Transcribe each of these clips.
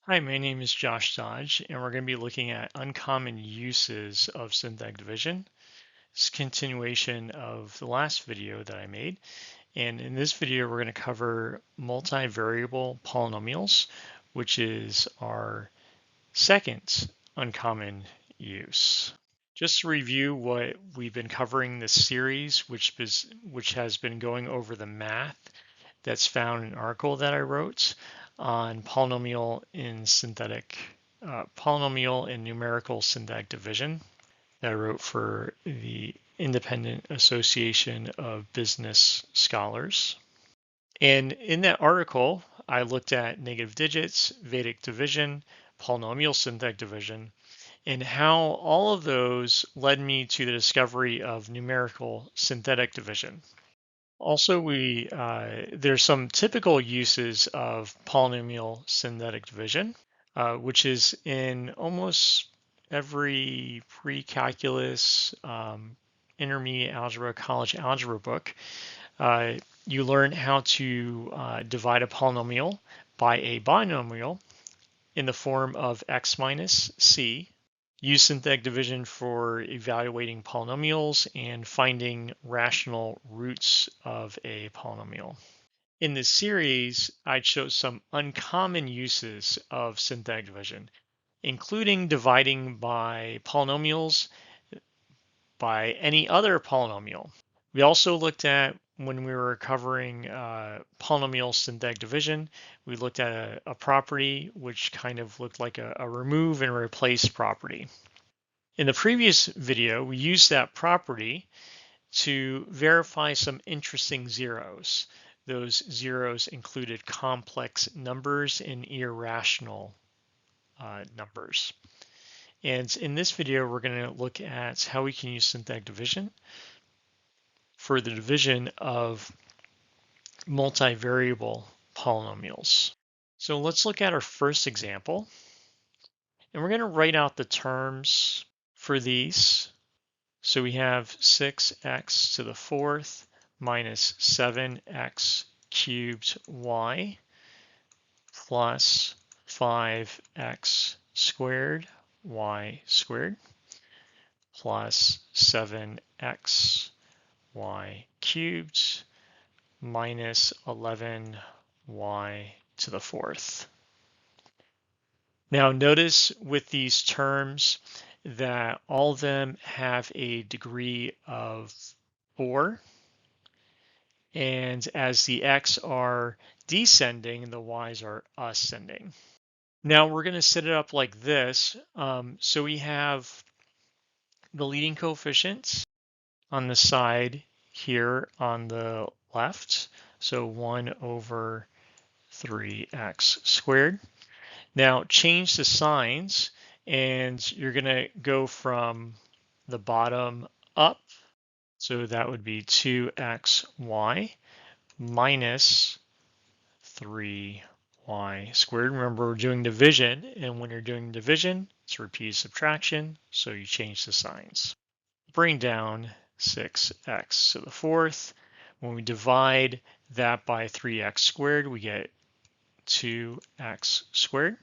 Hi, my name is Josh Dodge, and we're going to be looking at uncommon uses of synthetic division. It's a continuation of the last video that I made. And in this video, we're going to cover multivariable polynomials, which is our second uncommon use. Just to review what we've been covering this series, which has been going over the math that's found in an article that I wrote on polynomial and numerical synthetic division that I wrote for the Independent Association of Business Scholars. And in that article, I looked at negative digits, Vedic division, polynomial synthetic division, and how all of those led me to the discovery of numerical synthetic division. Also, there's some typical uses of polynomial synthetic division, which is in almost every pre-calculus, intermediate algebra, college algebra book. You learn how to divide a polynomial by a binomial in the form of x minus c. Use synthetic division for evaluating polynomials and finding rational roots of a polynomial. In this series, I chose some uncommon uses of synthetic division, including dividing by polynomials by any other polynomial. We also looked at, when we were covering polynomial synthetic division, we looked at a property which kind of looked like a remove and replace property. In the previous video, we used that property to verify some interesting zeros. Those zeros included complex numbers and irrational numbers. And in this video, we're going to look at how we can use synthetic division for the division of multivariable polynomials. So let's look at our first example. And we're going to write out the terms for these. So we have 6x to the fourth minus 7x cubed y plus 5x squared y squared plus 7x y cubed minus 11y to the fourth. Now notice with these terms that all of them have a degree of 4. And as the x are descending, the y's are ascending. Now we're going to set it up like this. So we have the leading coefficients on the side here on the left. So 1 over 3x squared. Now change the signs, and you're going to go from the bottom up. So that would be 2xy minus 3y squared. Remember, we're doing division, and when you're doing division, it's repeated subtraction, so you change the signs. Bring down 6x to the fourth. When we divide that by 3x squared, we get 2x squared.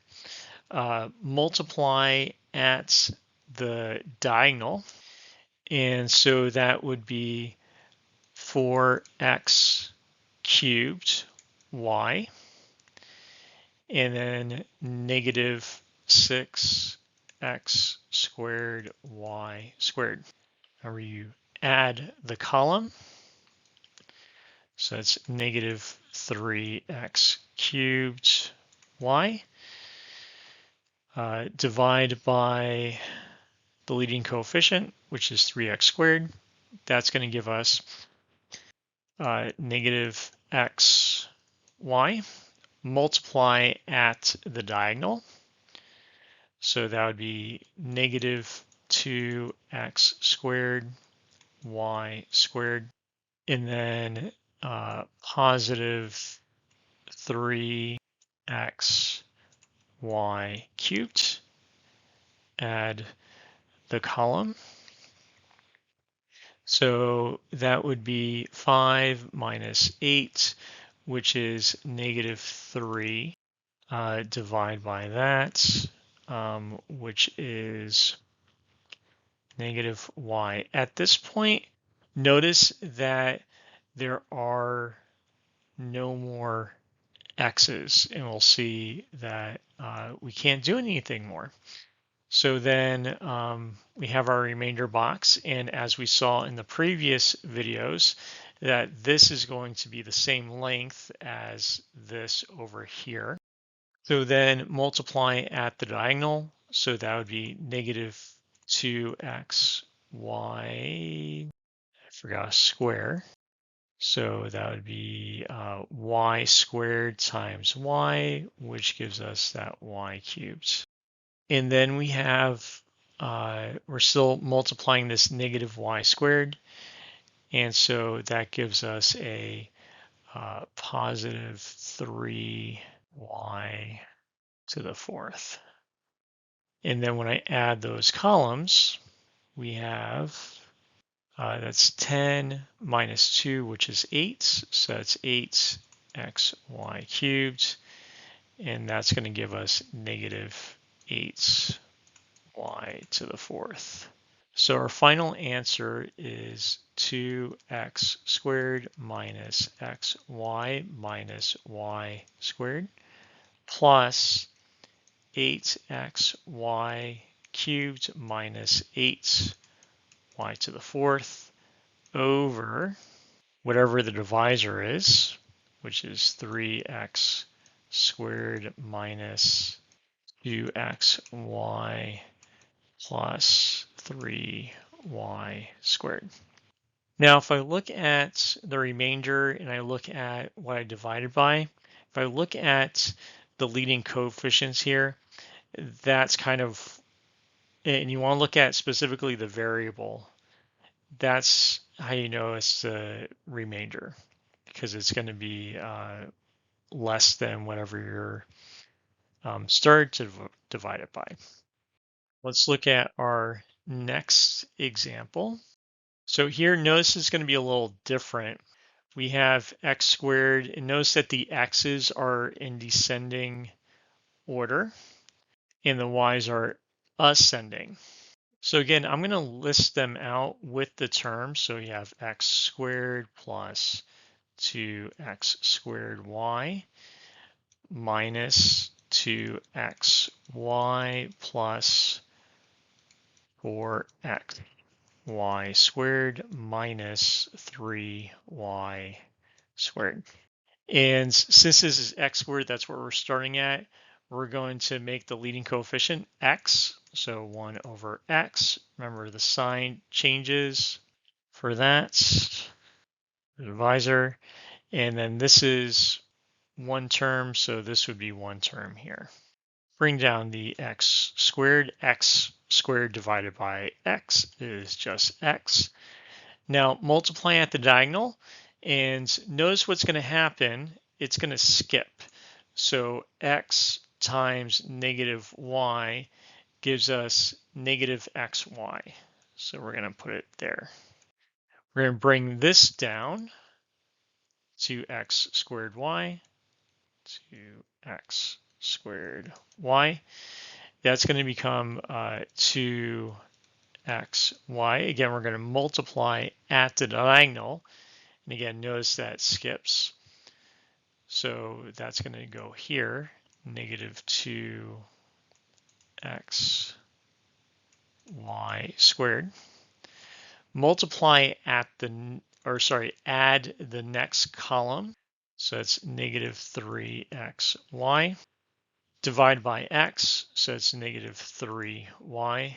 Multiply at the diagonal, and so that would be 4x cubed y, and then negative 6x squared y squared. Now you add the column, so it's negative 3x cubed y. Divide by the leading coefficient, which is 3x squared. That's going to give us negative x y. Multiply at the diagonal. So that would be negative 2x squared y squared, and then positive 3x y cubed. Add the column. So that would be 5 minus 8, which is negative 3. divide by that, which is negative y. At this point, notice that there are no more x's, and we'll see that we can't do anything more. So then we have our remainder box, and as we saw in the previous videos, that this is going to be the same length as this over here. So then multiply at the diagonal, so that would be negative 2xy, I forgot a square. So that would be y squared times y, which gives us that y cubed. And then we have, we're still multiplying this negative y squared. And so that gives us a positive 3y to the fourth. And then when I add those columns, we have, that's 10 minus 2, which is 8. So that's 8xy cubed. And that's going to give us negative 8y to the fourth. So our final answer is 2x squared minus xy minus y squared plus 8xy cubed minus 8y to the fourth over whatever the divisor is, which is 3x squared minus 2xy plus 3y squared. Now, if I look at the remainder and I look at what I divided by, if I look at the leading coefficients here, that's kind of, and you want to look at specifically the variable, that's how you know it's the remainder, because it's going to be less than whatever you're started to divide it by. Let's look at our next example. So here, notice it's going to be a little different. We have x squared, and notice that the x's are in descending order, and the y's are ascending. So again, I'm going to list them out with the terms. So you have x squared plus 2x squared y minus 2xy plus 4x y squared minus 3y squared. And since this is x squared, that's where we're starting at. We're going to make the leading coefficient x, so 1 over x. Remember, the sign changes for that, the divisor. And then this is one term, so this would be one term here. Bring down the x squared divided by x is just x. Now multiply at the diagonal, and notice what's going to happen. It's going to skip. So x times negative y gives us negative xy. So we're going to put it there. We're going to bring this down to x squared y, to x squared y. That's going to become 2xy. Again, we're going to multiply at the diagonal. And again, notice that skips. So that's going to go here, negative 2xy squared. Multiply at the, or sorry, add the next column. So it's negative 3xy. Divide by x, so it's negative 3y.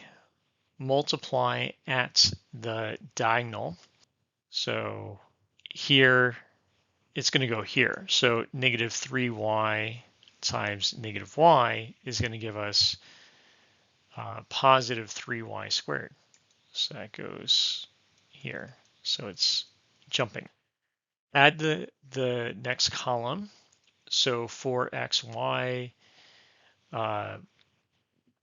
Multiply at the diagonal. So here, it's going to go here. So negative 3y times negative y is going to give us positive 3y squared. So that goes here. So it's jumping. Add the next column. So 4xy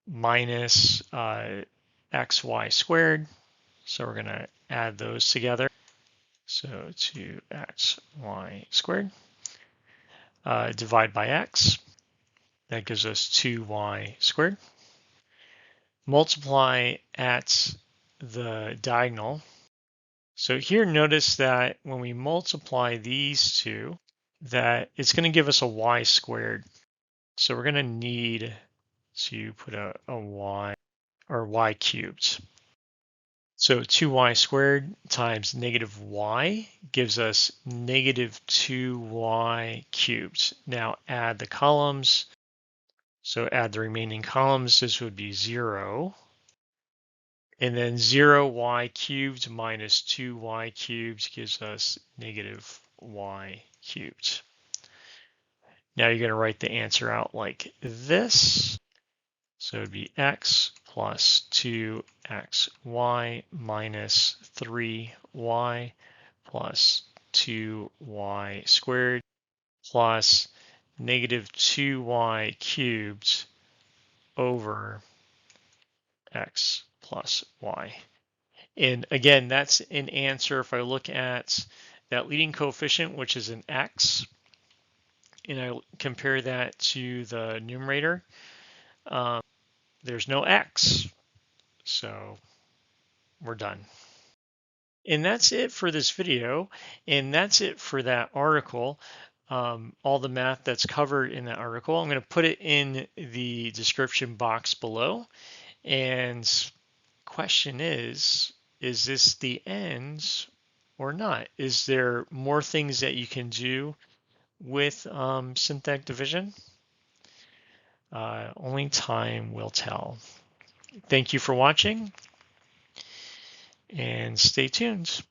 minus xy squared. So we're going to add those together. So 2xy squared. Divide by x. That gives us 2y squared. Multiply at the diagonal. So here, notice that when we multiply these two, that it's going to give us a y squared. So we're going to need to put a y or y cubed. So 2y squared times negative y gives us negative 2y cubed. Now add the columns. So add the remaining columns. This would be 0. And then 0y cubed minus 2y cubed gives us negative y cubed. Now you're going to write the answer out like this. So it would be x plus 2xy minus 3y plus 2y squared plus negative 2y cubed over x plus y. And again, that's an answer. If I look at that leading coefficient, which is an x, and I compare that to the numerator, there's no x. So we're done. And that's it for this video. And that's it for that article. All the math that's covered in that article. I'm going to put it in the description box below. And question is this the end or not? Is there more things that you can do with synthetic division? Only time will tell. Thank you for watching and stay tuned.